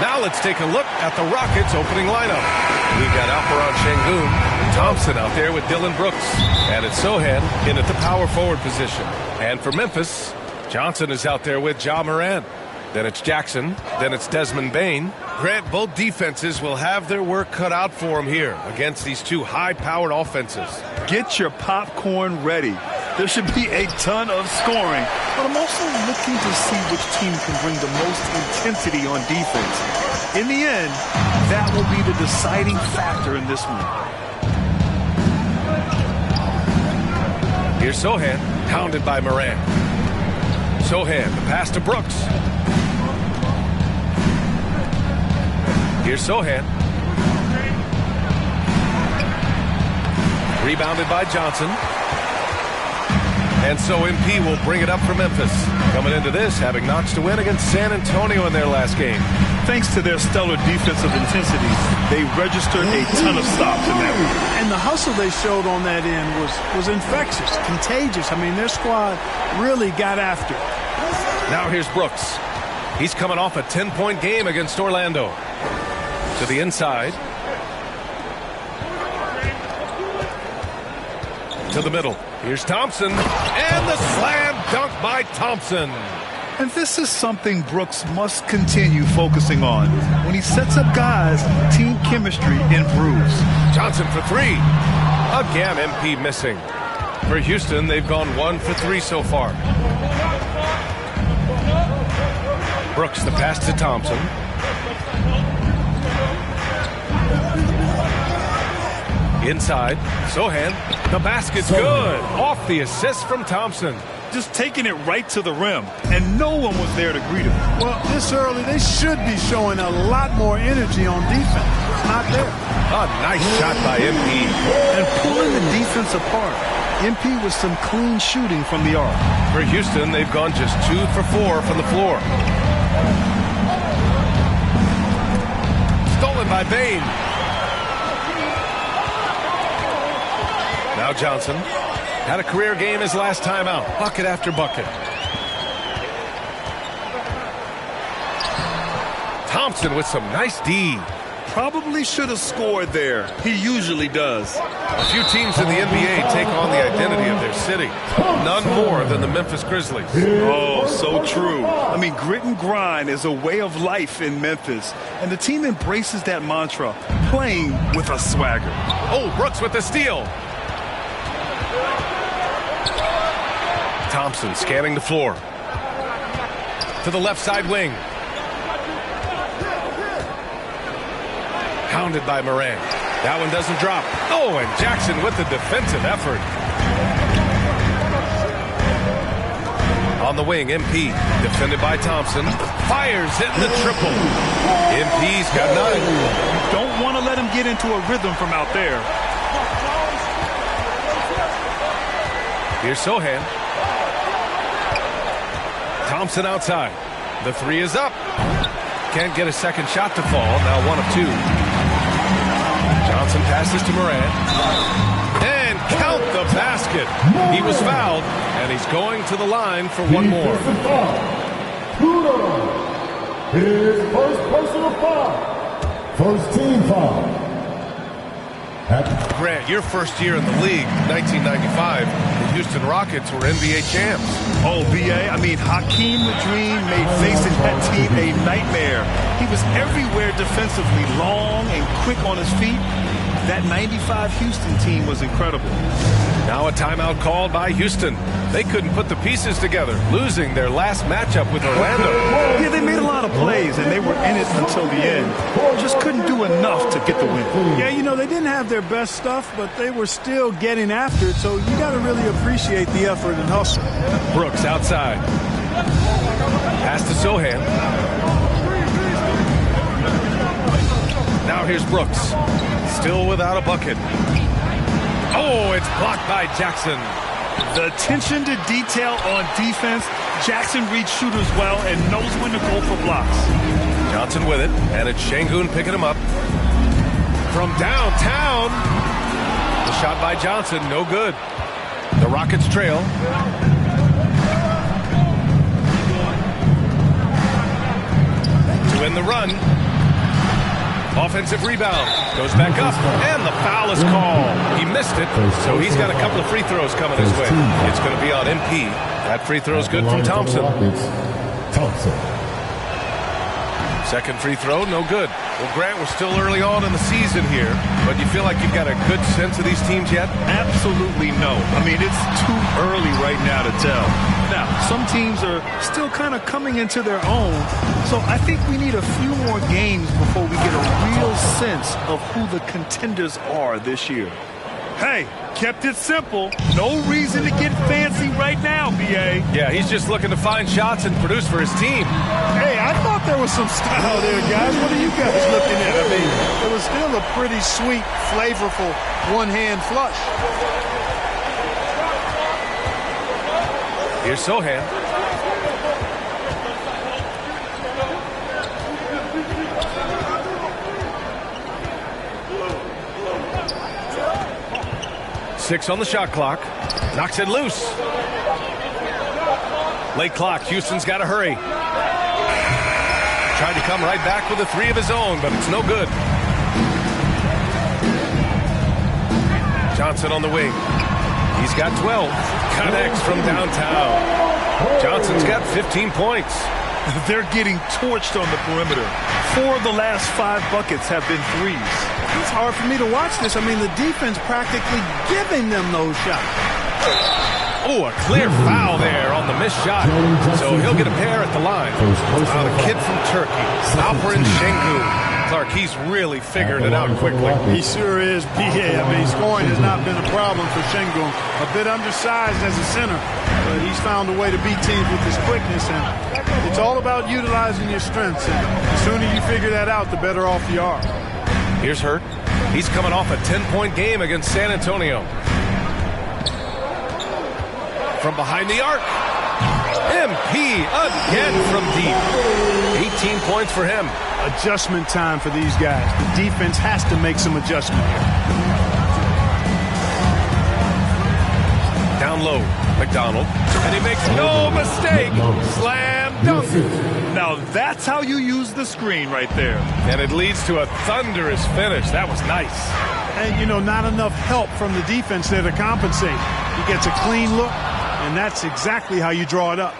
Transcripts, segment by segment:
Now let's take a look at the Rockets' opening lineup. We've got Alperon Şengün, Thompson out there with Dillon Brooks, and it's Sohan in at the power forward position. And for Memphis, Johnson is out there with Ja Morant. Then it's Jackson. Then it's Desmond Bane. Grant, both defenses will have their work cut out for them here against these two high-powered offenses. Get your popcorn ready. There should be a ton of scoring, but I'm also looking to see which team can bring the most intensity on defense. In the end, that will be the deciding factor in this one. Here's Sohan, hounded by Morant. Sohan, the pass to Brooks. Here's Sohan. Rebounded by Johnson. And so MP will bring it up for Memphis. Coming into this, having notched a win against San Antonio in their last game. Thanks to their stellar defensive intensity, they registered a ton of stops in that one. And the hustle they showed on that end was infectious, contagious. I mean, their squad really got after it. Now here's Brooks. He's coming off a 10-point game against Orlando. To the inside. To the middle. Here's Thompson. And the slam dunk by Thompson. And this is something Brooks must continue focusing on. When he sets up guys, team chemistry improves. Johnson for three. Again, MP missing. For Houston, they've gone 1 for 3 so far. Brooks, the pass to Thompson. Inside, Sohan. The basket's good. Off the assist from Thompson. Just taking it right to the rim, and no one was there to greet him. Well, this early, they should be showing a lot more energy on defense. Not there. A nice shot by MP. And pulling the defense apart. MP with some clean shooting from the arc. For Houston, they've gone just 2 for 4 from the floor. Stolen by Bane. Now Johnson had a career game his last time out. Bucket after bucket. Thompson with some nice D. Probably should have scored there. He usually does. A few teams in the NBA take on the identity of their city. None more than the Memphis Grizzlies. Oh, so true. I mean, grit and grind is a way of life in Memphis. And the team embraces that mantra, playing with a swagger. Oh, Brooks with the steal. Thompson scanning the floor. To the left side wing. Hounded by Morant. That one doesn't drop. Oh, and Jackson with the defensive effort. On the wing, MP. Defended by Thompson. Fires it in the triple. MP's got 9. Don't want to let him get into a rhythm from out there. Here's Sohan. Thompson outside. The 3 is up. Can't get a second shot to fall. Now 1 of 2. Johnson passes to Morant. And count the basket. He was fouled, and he's going to the line for one more. His first personal foul. First team foul. Grant, your first year in the league, 1995, the Houston Rockets were NBA champs. Oh, B.A., I mean, Hakeem the Dream made facing that team a nightmare. He was everywhere defensively, long and quick on his feet. That 95 Houston team was incredible. Now a timeout called by Houston. They couldn't put the pieces together, losing their last matchup with Orlando. Yeah, they made a lot of plays, and they were in it until the end. Just couldn't do enough to get the win. Yeah, you know, they didn't have their best stuff, but they were still getting after it, so you got to really appreciate the effort and hustle. Brooks outside. Pass to Sohan. Now here's Brooks. Still without a bucket. Oh, it's blocked by Jackson. The attention to detail on defense. Jackson reads shooters well and knows when to go for blocks. Johnson with it, and it's Şengün picking him up. From downtown. The shot by Johnson, no good. The Rockets trail. To win the run. Offensive rebound. Goes back up, and the foul is called. He missed it, so he's got a couple of free throws coming his way. It's going to be on MP. That free throw is good from Thompson. Second free throw, no good. Well, Grant, we're still early on in the season here, but you feel like you've got a good sense of these teams yet? Absolutely no. I mean, it's too early right now to tell. Now, some teams are still kind of coming into their own, so I think we need a few more games before we get a real sense of who the contenders are this year. Hey, kept it simple. No reason to get fancy right now, B.A. Yeah, he's just looking to find shots and produce for his team. Hey, I thought there was some style there, guys. What are you guys looking at? I mean, it was still a pretty sweet, flavorful one-hand flush. Here's Sohan. Six on the shot clock. Knocks it loose. Late clock. Houston's got to hurry. Tried to come right back with a three of his own, but it's no good. Johnson on the wing. He's got 12. Connects from downtown. Johnson's got 15 points. They're getting torched on the perimeter. 4 of the last 5 buckets have been threes. It's hard for me to watch this. I mean, the defense practically giving them those shots. Oh, a clear foul there on the missed shot. So he'll get a pair at the line. The kid from Turkey, Alperen Şengün. Clark, he's really figured it out quickly. He sure is, B.A. I mean, scoring has not been a problem for Şengün. A bit undersized as a center, but he's found a way to beat teams with his quickness, and it's all about utilizing your strengths. And the sooner you figure that out, the better off you are. Here's Hurt. He's coming off a 10-point game against San Antonio. From behind the arc. MP again from deep. 18 points for him. Adjustment time for these guys. The defense has to make some adjustment here. Down low, McDonald. And he makes no mistake. Slam dunk. Now that's how you use the screen right there. And it leads to a thunderous finish. That was nice. And, you know, not enough help from the defense there to compensate. He gets a clean look, and that's exactly how you draw it up.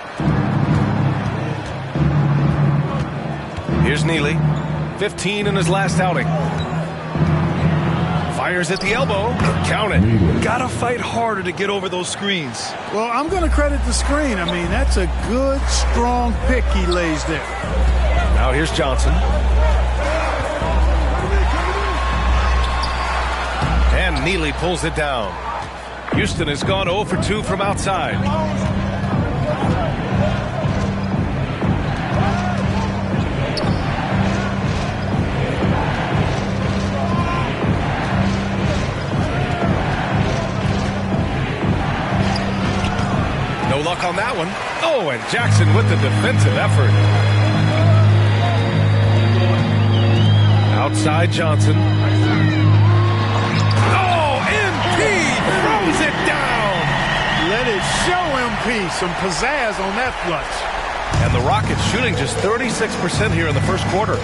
Here's Neely. 15 in his last outing. Fires at the elbow. Count it. Gotta fight harder to get over those screens. Well, I'm going to credit the screen. I mean, that's a good, strong pick he lays there. Now here's Johnson. And Neely pulls it down. Houston has gone 0 for 2 from outside. No luck on that one. Oh, and Jackson with the defensive effort. Outside Johnson. Oh, MP throws it down. Let it show MP some pizzazz on that flush. And the Rockets shooting just 36% here in the first quarter.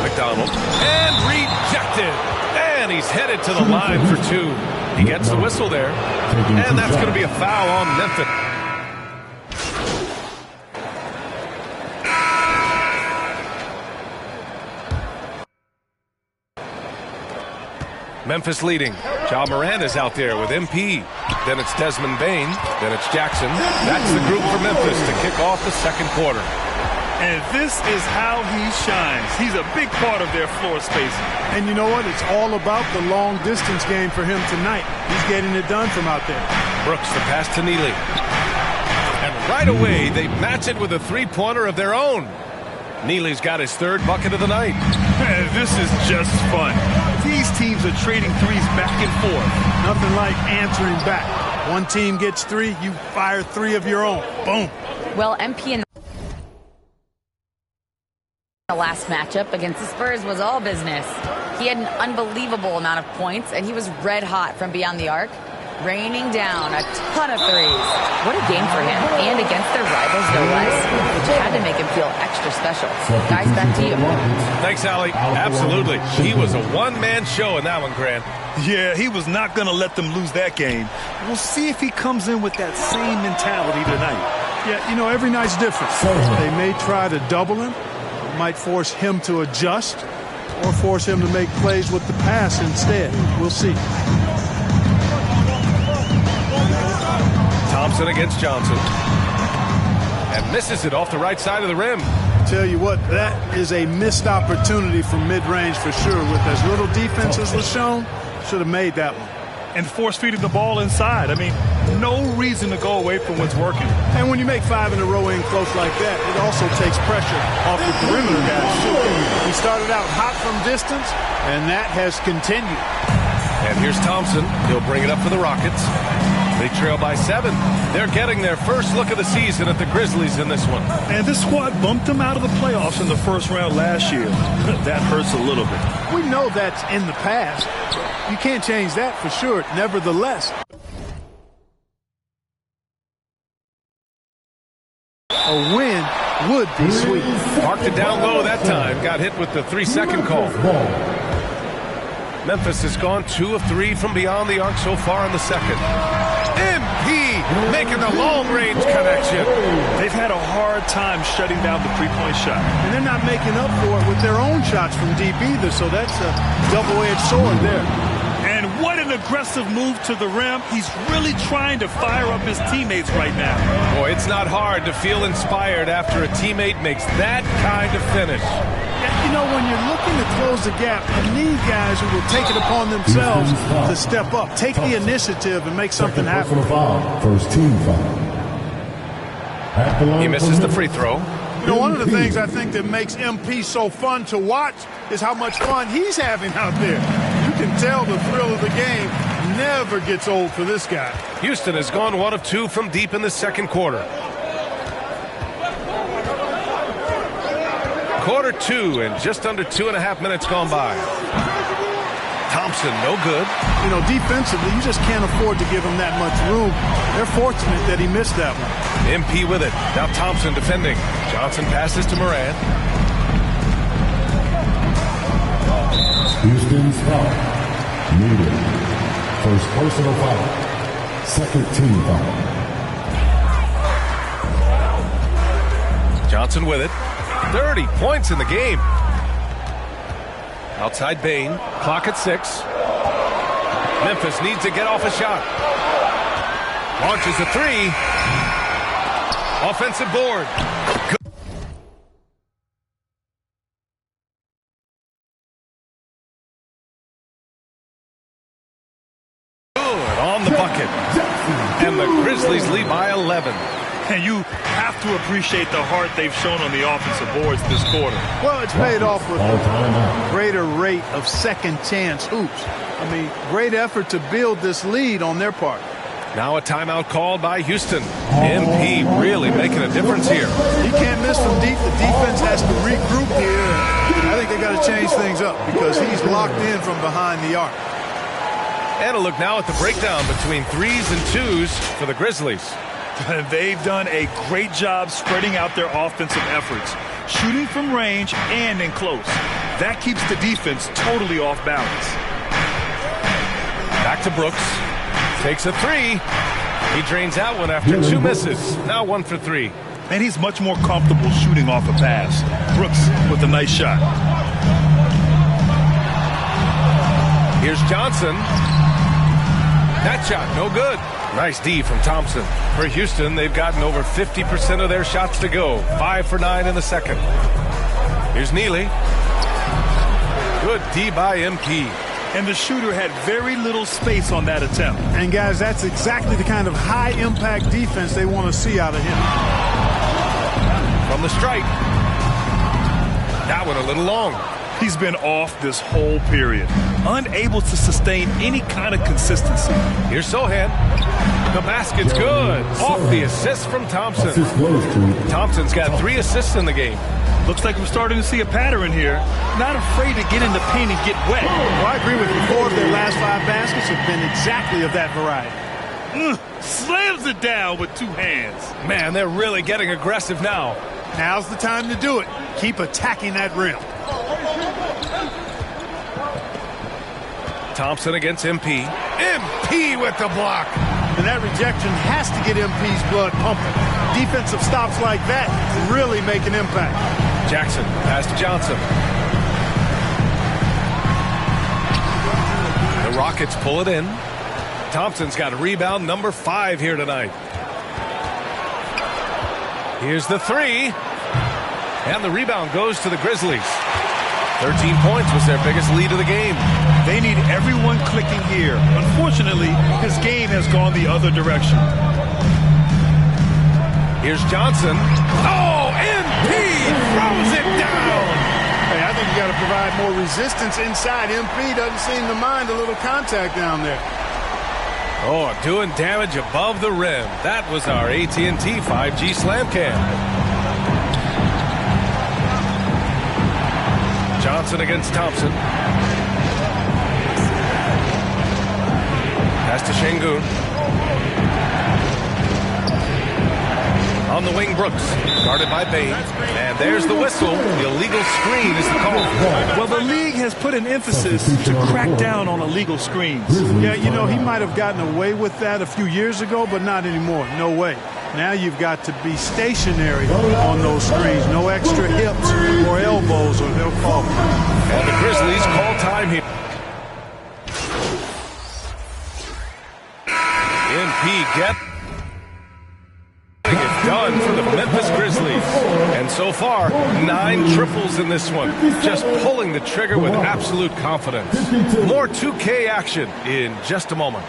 McDonald. And rejected. And he's headed to the line for 2. He gets the whistle there. And that's going to be a foul on Memphis. Memphis leading. Ja Morant is out there with MP. Then it's Desmond Bane. Then it's Jackson. That's the group for Memphis to kick off the second quarter. And this is how he shines. He's a big part of their floor spacing. And you know what? It's all about the long distance game for him tonight. He's getting it done from out there. Brooks, the pass to Neely. And right away, they match it with a three-pointer of their own. Neely's got his 3rd bucket of the night. This is just fun. These teams are trading threes back and forth. Nothing like answering back. One team gets 3, you fire 3 of your own. Boom. Well, MP in the last matchup against the Spurs was all business. He had an unbelievable amount of points, and he was red hot from beyond the arc, raining down a ton of threes. What a game for him, and against their rivals, no less, which had to make him feel extra special. Guys, back to you. Thanks, Allie. Absolutely. He was a one-man show in that one, Grant. Yeah, he was not going to let them lose that game. We'll see if he comes in with that same mentality tonight. Yeah, you know, every night's different. They may try to double him. It might force him to adjust or force him to make plays with the pass instead. We'll see. Thompson against Johnson. And misses it off the right side of the rim. Tell you what, that is a missed opportunity from mid-range for sure. With as little defense as was shown, should have made that one. And force-feeding the ball inside. I mean, no reason to go away from what's working. And when you make 5 in a row in close like that, it also takes pressure off the perimeter guys, too. He started out hot from distance, and that has continued. And here's Thompson. He'll bring it up for the Rockets. They trail by 7. They're getting their first look of the season at the Grizzlies in this one. And this squad bumped them out of the playoffs in the first round last year. That hurts a little bit. We know that's in the past. You can't change that for sure. Nevertheless, a win would be sweet. Marked it down low that time. Got hit with the 3-second call. Memphis has gone 2 of 3 from beyond the arc so far in the second. MP making the long-range connection. They've had a hard time shutting down the three-point shot. And they're not making up for it with their own shots from deep either, so that's a double-edged sword there. And what an aggressive move to the rim. He's really trying to fire up his teammates right now. Boy, it's not hard to feel inspired after a teammate makes that kind of finish. You know, when you're looking to close the gap, you need guys who will take it upon themselves to step up, take the initiative, and make something happen. First team foul. He misses the free throw. You know, one of the things I think that makes MP so fun to watch is how much fun he's having out there. You can tell the thrill of the game never gets old for this guy. Houston has gone 1 of 2 from deep in the second quarter. Quarter 2 and just under 2.5 minutes gone by. Thompson, no good. You know, defensively, you just can't afford to give him that much room. They're fortunate that he missed that one. MP with it. Now Thompson defending. Johnson passes to Moran. Houston's foul. Needed. First personal foul. Second team foul. Johnson with it. 30 points in the game. Outside Bain. Clock at 6. Memphis needs to get off a shot. Launches a 3. Offensive board. Good on the bucket. And the Grizzlies lead by 11. And you have to appreciate the heart they've shown on the offensive boards this quarter. Well, it's paid off with a greater rate of second chance hoops. I mean, great effort to build this lead on their part. Now a timeout called by Houston. MP really making a difference here. He can't miss from deep. The defense has to regroup here. I think they got to change things up because he's locked in from behind the arc. And a look now at the breakdown between 3s and 2s for the Grizzlies. They've done a great job spreading out their offensive efforts, shooting from range and in close. That keeps the defense totally off balance. Back to Brooks. Takes a 3. He drains that one after 2 misses. Now 1 for 3. And he's much more comfortable shooting off a pass. Brooks with a nice shot. Here's Johnson. That shot, no good. Nice D from Thompson. For Houston, they've gotten over 50% of their shots to go. 5 for 9 in the second. Here's Neely. Good D by MP. And the shooter had very little space on that attempt. And, guys, that's exactly the kind of high-impact defense they want to see out of him. From the stripe. That one a little long. He's been off this whole period, unable to sustain any kind of consistency. Here's Sohan. The basket's good. Off the assist from Thompson. Thompson's got 3 assists in the game. Looks like we're starting to see a pattern here. Not afraid to get in the paint and get wet. Well, I agree with you. 4 of their last 5 baskets have been exactly of that variety. Slams it down with 2 hands. Man, they're really getting aggressive now. Now's the time to do it. Keep attacking that rim. Thompson against MP. MP with the block. And that rejection has to get MP's blood pumping. Defensive stops like that really make an impact. Jackson pass to Johnson. The Rockets pull it in. Thompson's got rebound number 5 here tonight. Here's the 3. And the rebound goes to the Grizzlies. 13 points was their biggest lead of the game. They need everyone clicking here. Unfortunately, his game has gone the other direction. Here's Johnson. Oh, MP throws it down. Hey, I think you got to provide more resistance inside. MP doesn't seem to mind a little contact down there. Oh, doing damage above the rim. That was our AT&T 5G Slam Cam. Johnson against Thompson. Pass to Şengün. On the wing, Brooks. Guarded by Bain. And there's the whistle. The illegal screen is the call. Well, the league has put an emphasis to crack down on illegal screens. Yeah, you know, he might have gotten away with that a few years ago, but not anymore. No way. Now you've got to be stationary on those screens. No extra hips or elbows, or they'll call. And the Grizzlies call time here. MP get it done for the Memphis Grizzlies. And so far, 9 triples in this one. Just pulling the trigger with absolute confidence. More 2K action in just a moment.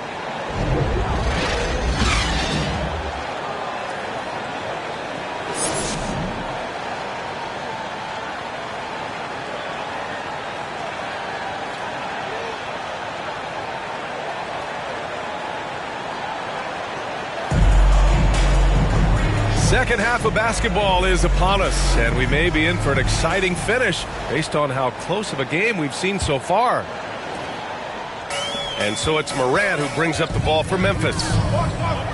Second half of basketball is upon us, and we may be in for an exciting finish based on how close of a game we've seen so far. And so it's Morant who brings up the ball for Memphis.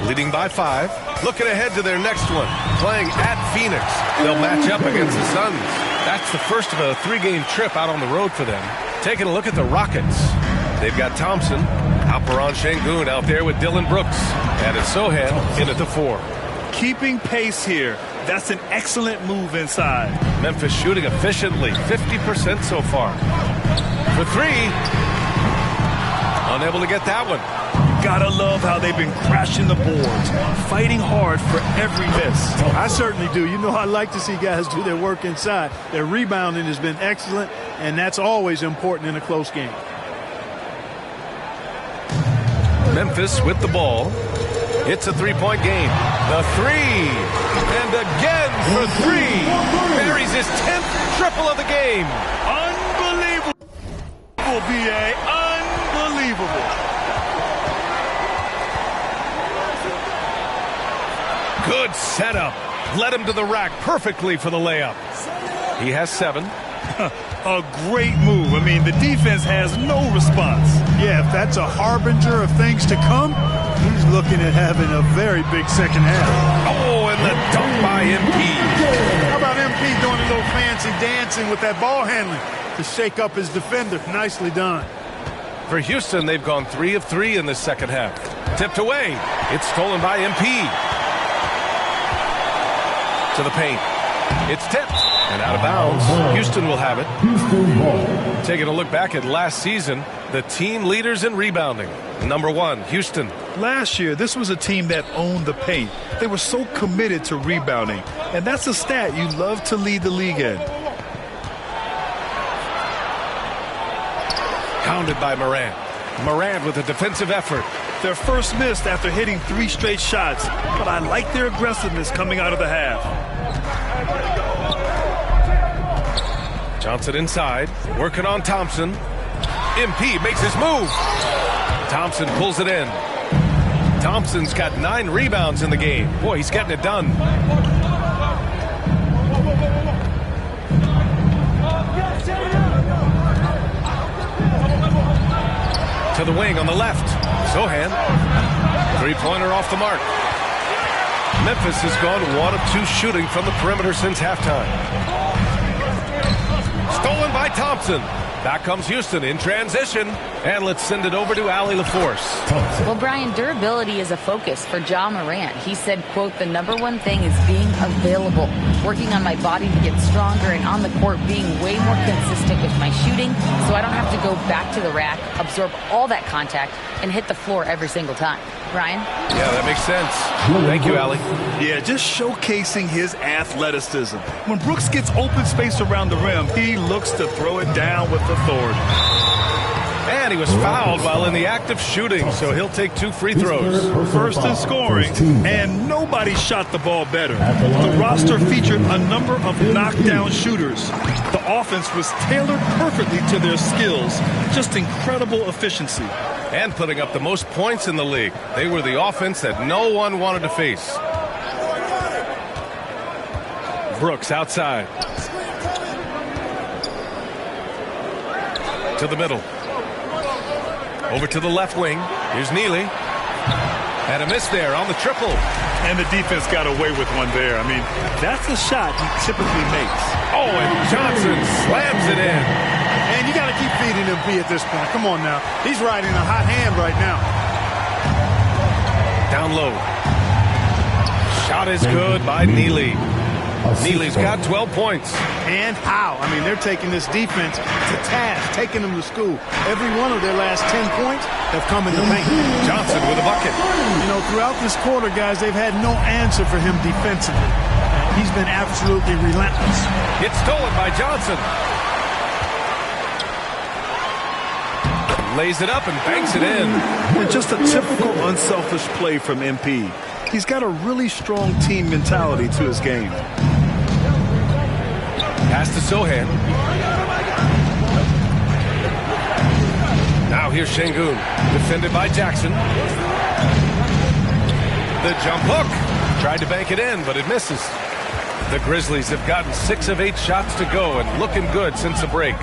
Leading by 5. Looking ahead to their next one. Playing at Phoenix. They'll match up against the Suns. That's the first of a 3-game trip out on the road for them. Taking a look at the Rockets. They've got Thompson, Alperen Şengün out there with Dylan Brooks. And it's Sohan in at the 4. Keeping pace here. That's an excellent move inside. Memphis shooting efficiently, 50% so far. For 3. Unable to get that one. Gotta love how they've been crashing the boards, fighting hard for every miss. I certainly do. You know, I like to see guys do their work inside. Their rebounding has been excellent, and that's always important in a close game. Memphis with the ball. It's a 3-point game. The 3. And again for 3. Buries his 10th triple of the game. Unbelievable, B.A. Unbelievable. Good setup. Led him to the rack perfectly for the layup. He has 7. A great move. I mean, the defense has no response. Yeah, if that's a harbinger of things to come, he's looking at having a very big second half. Oh, and the dunk by MP. How about MP doing a little fancy dancing with that ball handling to shake up his defender? Nicely done. For Houston, they've gone 3 of 3 in this second half. Tipped away. It's stolen by MP. To the paint. It's tipped and out of bounds. Houston will have it. Taking a look back at last season, the team leaders in rebounding. Number 1, Houston. Last year, this was a team that owned the paint. They were so committed to rebounding, and that's a stat you love to lead the league in. Pounded by Morant. Morant with a defensive effort. Their first missed after hitting 3 straight shots, but I like their aggressiveness coming out of the half. Johnson inside, working on Thompson. MP makes his move. Thompson pulls it in. Thompson's got 9 rebounds in the game. Boy, he's getting it done. To the wing on the left. Sohan. Three-pointer off the mark. Memphis has gone 1 of 2 shooting from the perimeter since halftime. Stolen by Thompson. Back comes Houston in transition. And let's send it over to Allie LaForce. Well, Brian, durability is a focus for Ja Morant. He said, quote, "The #1 thing is being available, working on my body to get stronger, and on the court being way more consistent with my shooting so I don't have to go back to the rack, absorb all that contact, and hit the floor every single time." Brian? Yeah, that makes sense. Thank you, Allie. Yeah, just showcasing his athleticism. When Brooks gets open space around the rim, he looks to throw it down with authority. And he was fouled while in the act of shooting, so he'll take 2 free throws. First in scoring, and nobody shot the ball better. The roster featured a number of knockdown shooters. The offense was tailored perfectly to their skills. Just incredible efficiency. And putting up the most points in the league. They were the offense that no one wanted to face. Brooks outside. To the middle. Over to the left wing. Here's Neely. And a miss there on the triple. And the defense got away with one there. I mean, that's a shot he typically makes. Oh, and Johnson slams it in. And you got to keep feeding him B at this point. Come on now. He's riding a hot hand right now. Down low. Shot is good by Neely. Neely's got 12 points. And how? I mean, they're taking this defense to task, taking them to school. Every one of their last 10 points have come in the paint. Johnson with a bucket. You know, throughout this quarter, guys, they've had no answer for him defensively. He's been absolutely relentless. It's stolen by Johnson. Lays it up and banks it in. And just a typical unselfish play from MP. He's got a really strong team mentality to his game. Pass to Sohan. Now here's Şengün. Defended by Jackson. The jump hook. Tried to bank it in, but it misses. The Grizzlies have gotten 6 of 8 shots to go and looking good since the break.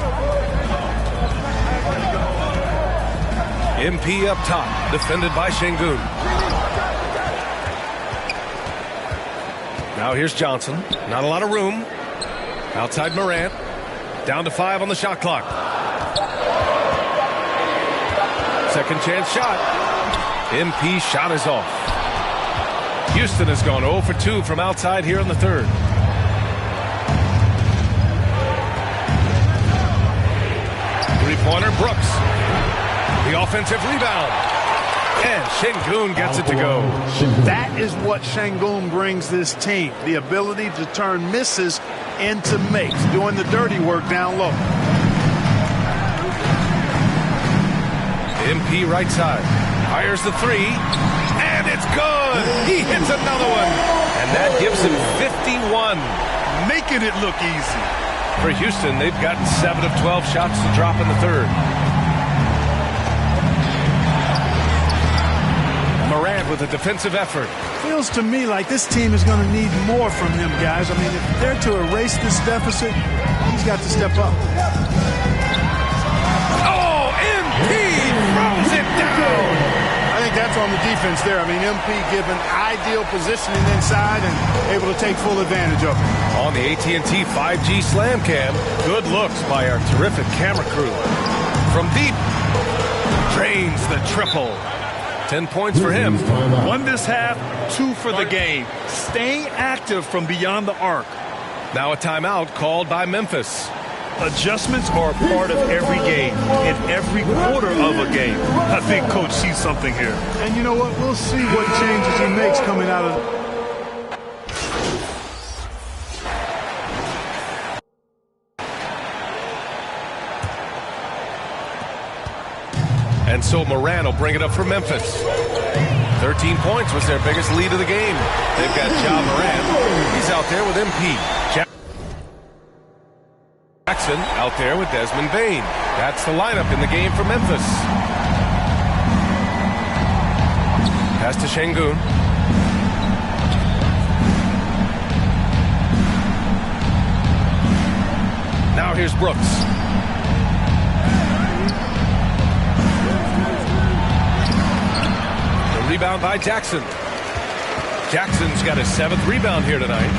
MP up top. Defended by Şengün. Now here's Johnson. Not a lot of room. Outside Morant. Down to 5 on the shot clock. Second chance shot. MP shot is off. Houston has gone 0 for 2 from outside here in the third. Three-pointer, Brooks. The offensive rebound. And Şengün gets it to go. That is what Şengün brings this team. The ability to turn misses into makes, doing the dirty work down low. MP right side. Fires the 3. And it's good. He hits another one. And that gives him 51. Making it look easy. For Houston, they've gotten 7 of 12 shots to drop in the third. Morant with a defensive effort. Feels to me like this team is going to need more from him, guys. I mean, if they're to erase this deficit, he's got to step up. Oh, MP throws it down. I think that's on the defense there. I mean, MP given ideal positioning inside and able to take full advantage of it. On the AT&T 5G Slam Cam, good looks by our terrific camera crew. From deep, drains the triple. 10 points for him. 1 this half, 2 for the game. Staying active from beyond the arc. Now a timeout called by Memphis. Adjustments are a part of every game, in every quarter of a game. I think Coach sees something here. And you know what? We'll see what changes he makes coming out of it. And so Morant will bring it up for Memphis. 13 points was their biggest lead of the game. They've got Ja Morant. He's out there with MP. Jackson out there with Desmond Bane. That's the lineup in the game for Memphis. Pass to Şengün. Now here's Brooks. rebound by Jackson. Jackson's got his 7th rebound here tonight.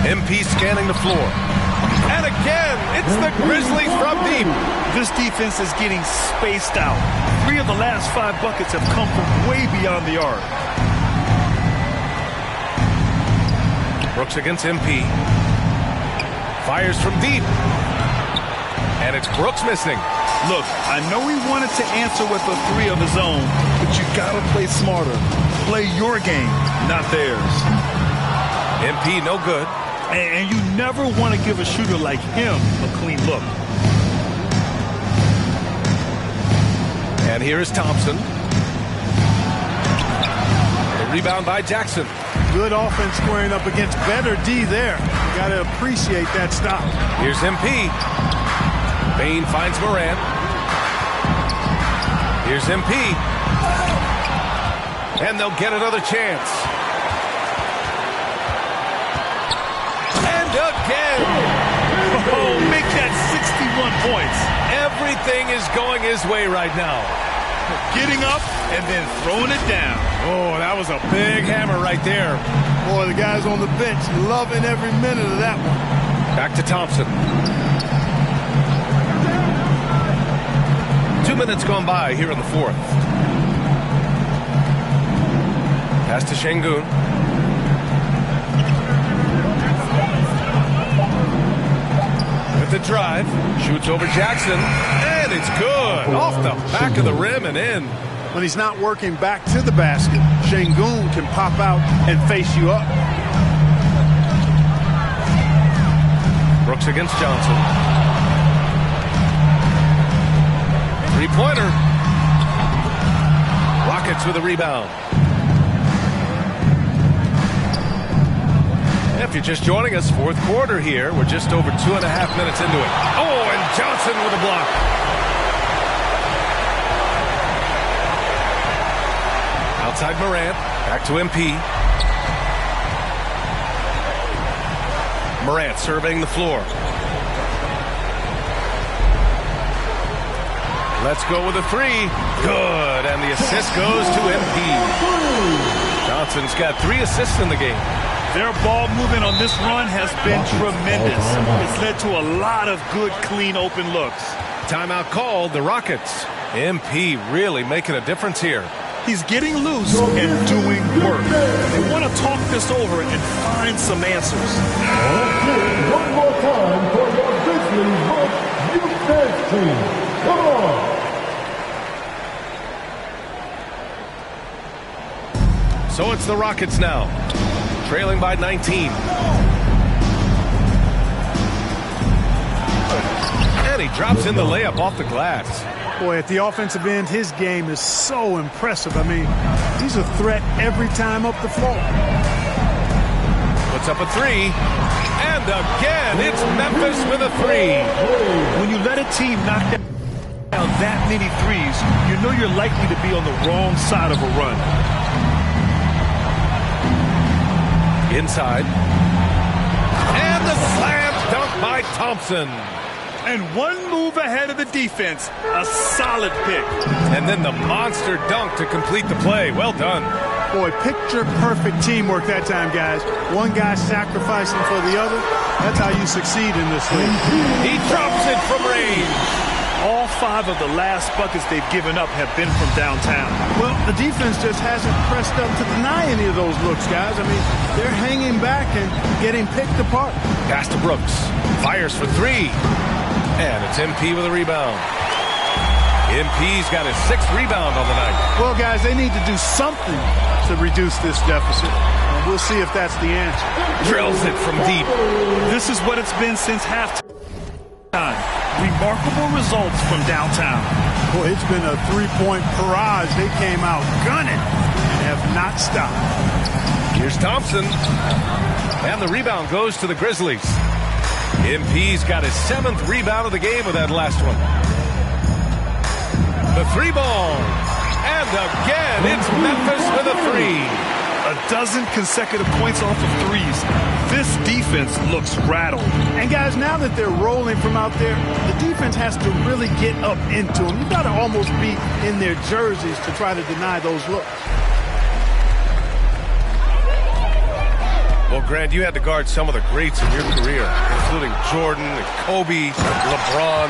MP scanning the floor. And again, it's the Grizzlies from deep. This defense is getting spaced out. 3 of the last 5 buckets have come from way beyond the arc. Brooks against MP. Fires from deep. And it's Brooks missing. Look, I know he wanted to answer with a 3 of his own, but you gotta play smarter. Play your game, not theirs. MP no good. And you never want to give a shooter like him a clean look. And here is Thompson. The rebound by Jackson. Good offense squaring up against better D there. You got to appreciate that stop. Here's MP. Bain finds Morant. Here's MP. And they'll get another chance. And again. Oh, make that 61 points. Everything is going his way right now. Getting up and then throwing it down. Oh, that was a big hammer right there. Boy, the guys on the bench loving every minute of that one. Back to Thompson. 2 minutes gone by here in the 4th. Pass to Şengün. With the drive. Shoots over Jackson. And it's good. Off the back of the rim and in. When he's not working back to the basket, Şengün can pop out and face you up. Brooks against Johnson. 3-pointer. Rockets with a rebound. If you're just joining us, 4th quarter here. We're just over 2.5 minutes into it. Oh, and Johnson with a block. Outside Morant. Back to MP. Morant surveying the floor. Let's go with a 3. Good. And the assist goes to MP. Johnson's got 3 assists in the game. Their ball movement on this run has been tremendous. It's led to a lot of good, clean, open looks. Timeout called, the Rockets. MP really making a difference here. He's getting loose and doing work. They want to talk this over and find some answers. Okay, one more time for your Grizzlies youth dance team. Come on. So it's the Rockets now, trailing by 19. And he drops in the layup off the glass. Boy, at the offensive end, his game is so impressive. I mean, he's a threat every time up the floor. Puts up a 3. And again, it's Memphis with a 3. When you let a team knock down that many threes, you know you're likely to be on the wrong side of a run. Inside. And the slam dunk by Thompson. And one move ahead of the defense. A solid pick. And then the monster dunk to complete the play. Well done. Boy, picture-perfect teamwork that time, guys. One guy sacrificing for the other. That's how you succeed in this league. He drops it from range. All 5 of the last buckets they've given up have been from downtown. Well, the defense just hasn't pressed up to deny any of those looks, guys. I mean, they're hanging back and getting picked apart. Pass to Brooks. Fires for 3. And it's MP with a rebound. MP's got his 6th rebound on the night. Well, guys, they need to do something to reduce this deficit. And we'll see if that's the answer. Drills it from deep. This is what it's been since halftime. Remarkable results from downtown. Boy, it's been a 3-point barrage. They came out gunning and have not stopped. Here's Thompson. And the rebound goes to the Grizzlies. MP's got his 7th rebound of the game with that last one. The 3 ball. And again, it's Memphis with a 3. a dozen consecutive points off of threes. This defense looks rattled. And guys, now that they're rolling from out there, the defense has to really get up into them. You've got to almost be in their jerseys to try to deny those looks. Well, Grant, you had to guard some of the greats in your career, including Jordan, Kobe, LeBron.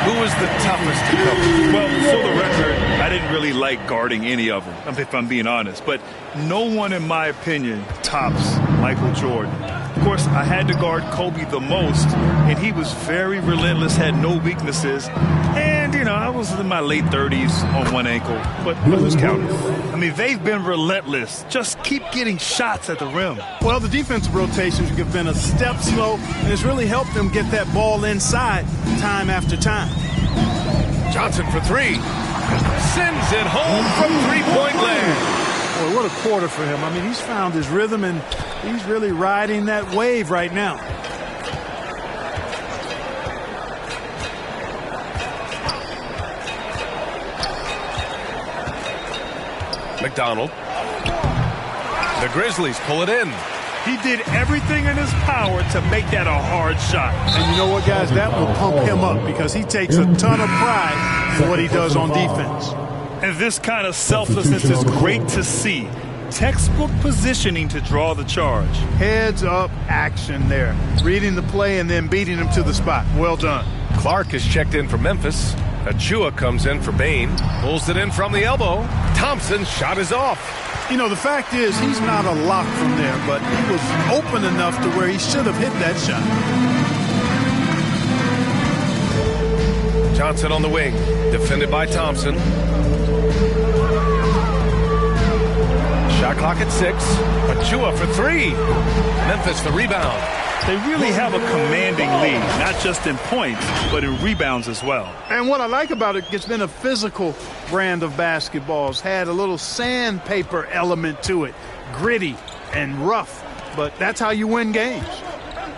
Who was the toughest to cover? Well, for the record, I didn't really like guarding any of them, if I'm being honest. But no one, in my opinion, tops Michael Jordan. Of course, I had to guard Kobe the most, and he was very relentless, had no weaknesses. And, you know, I was in my late 30s on one ankle, but who's counting? I mean, they've been relentless. Just keep getting shots at the rim. Well, the defensive rotations have been a step slow, and it's really helped them get that ball inside time after time. Johnson for three. Sends it home from three-point land. Boy, what a quarter for him. I mean, he's found his rhythm, and he's really riding that wave right now. McDonald. The Grizzlies pull it in. He did everything in his power to make that a hard shot. And you know what, guys? That will pump him up because he takes a ton of pride in what he does on defense. And this kind of selflessness is great to see. Textbook positioning to draw the charge. Heads up action there. Reading the play and then beating him to the spot. Well done. Clark is checked in for Memphis. Achua comes in for Bain. Pulls it in from the elbow. Thompson's shot is off. You know, the fact is he's not a lock from there, but he was open enough to where he should have hit that shot. Johnson on the wing. Defended by Thompson. Shot clock at 6. Achua for 3. Memphis the rebound. They really have a commanding lead, not just in points, but in rebounds as well. And what I like about it, it's been a physical brand of basketball. It's had a little sandpaper element to it. Gritty and rough, but that's how you win games.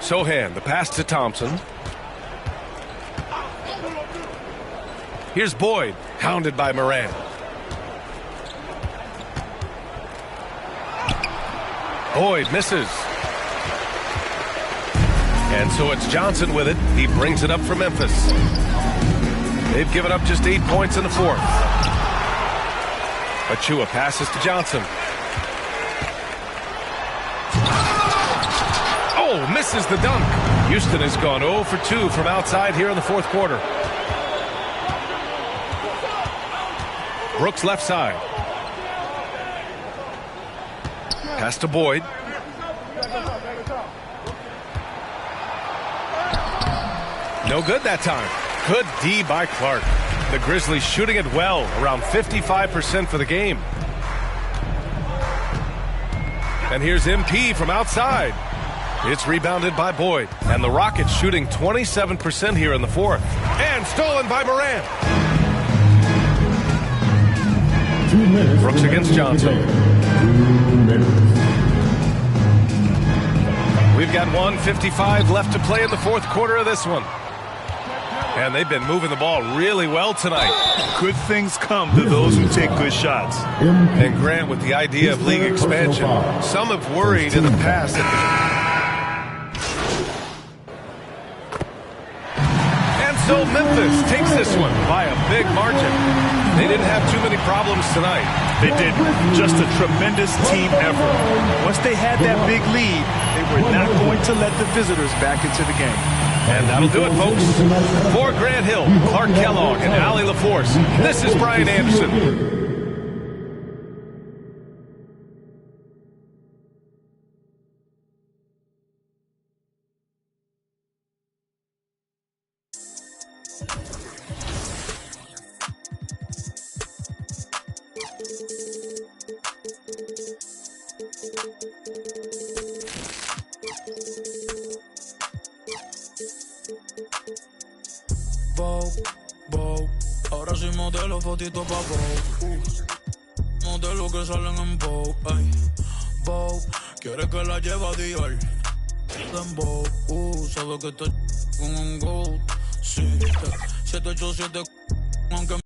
Sohan, the pass to Thompson. Here's Boyd, hounded by Moran. Boyd misses. And so it's Johnson with it. He brings it up for Memphis. They've given up just 8 points in the fourth. Achua passes to Johnson. Oh, misses the dunk. Houston has gone 0 for 2 from outside here in the fourth quarter. Brooks left side. Pass to Boyd. No good that time. Good D by Clark. The Grizzlies shooting it well, around 55% for the game. And here's MP from outside. It's rebounded by Boyd. And the Rockets shooting 27% here in the fourth. And stolen by Moran. 2 minutes. Brooks against Johnson. 2 minutes. We've got 1:55 left to play in the fourth quarter of this one. And they've been moving the ball really well tonight. Good things come to those who take good shots. And Grant, with the idea of league expansion, some have worried in the past that and so Memphis takes this one by a big margin. They didn't have too many problems tonight. They didn't. Just a tremendous team effort. Once they had that big lead, they were not going to let the visitors back into the game. And that'll do it, folks. For Grant Hill, Clark Kellogg, and Allie LaForce, this is Brian Anderson. Vogue, ahora soy modelo, fotito pa' Vogue. Modelo que salen en Vogue, ay. Vogue, quiere que la lleve a Dior. En Vogue, sabe que estoy con un gold. Sí, 787, aunque